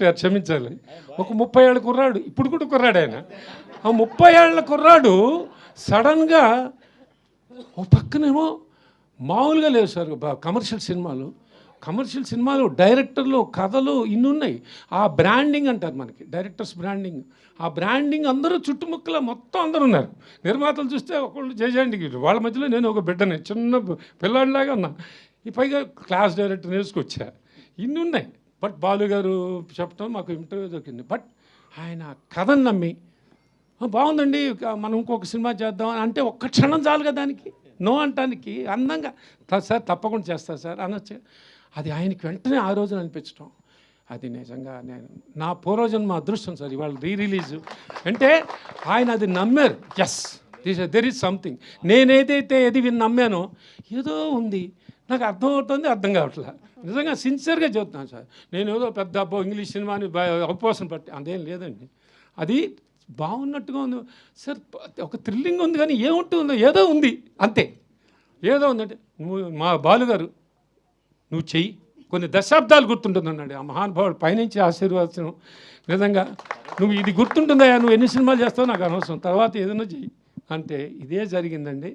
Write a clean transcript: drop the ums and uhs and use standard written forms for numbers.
Sir క్షమించాలి. ఒక 30 ఏళ్ళ కుర్రాడు, ఇప్పుడు కూడా కుర్రాడు ఆయన. ఆ 30 ఏళ్ళ కుర్రాడు సడన్గా ఓ పక్కనేమో మామూలుగా లేవు సార్. కమర్షియల్ సినిమాలు డైరెక్టర్లు కథలు ఇన్ని ఉన్నాయి. ఆ బ్రాండింగ్ అంటారు మనకి, డైరెక్టర్స్ బ్రాండింగ్. ఆ బ్రాండింగ్ అందరూ చుట్టుముక్కల మొత్తం అందరూ ఉన్నారు. నిర్మాతలు చూస్తే ఒకళ్ళు జయజాంటి వాళ్ళ మధ్యలో నేను ఒక బిడ్డని, చిన్న పిల్లాడిలాగా ఉన్నా. ఈ పైగా క్లాస్ డైరెక్టర్ నేర్చుకొచ్చా. ఇన్ని ఉన్నాయి. బట్ బాలు గారు చెప్పడం మాకు ఇంటర్వ్యూ దొరికింది. బట్ ఆయన కథను నమ్మి బాగుందండి మనం ఇంకొక సినిమా చేద్దాం అంటే ఒక్క క్షణం చాలుగా దానికి నో అంటానికి అందంగా సార్ తప్పకుండా చేస్తా సార్ అనొచ్చు. అది ఆయనకి వెంటనే ఆ రోజున అనిపించడం అది నిజంగా నేను నా పూర్వజన్మ అదృష్టం సార్. ఇవాళ రిలీజు అంటే ఆయన అది నమ్మారు. Yes there is something. నేనేదైతే నమ్మానో ఏదో ఉంది, నాకు అర్థం అవుతుంది, అర్థం కావట్లేదు. నిజంగా సిన్సియర్గా చెబుతున్నాను సార్. నేను ఏదో పెద్ద అబ్బో ఇంగ్లీష్ సినిమాని అవపోసం పట్టి అదేం లేదండి. అది బాగున్నట్టుగా ఉంది సార్. ఒక థ్రిల్లింగ్ ఉంది కానీ ఏముంటుందో ఏదో ఉంది అంతే. ఏదో ఉందంటే నువ్వు మా బాలుగారు నువ్వు చెయ్యి, కొన్ని దశాబ్దాలు గుర్తుంటుందన్నాడు ఆ మహానుభావుడు. పైనుంచి ఆశీర్వాదం. నిజంగా నువ్వు ఇది గుర్తుంటుందా, నువ్వు ఎన్ని సినిమాలు చేస్తావో నాకు అనవసరం, తర్వాత ఏదైనా చెయ్యి అంటే ఇదే జరిగిందండి.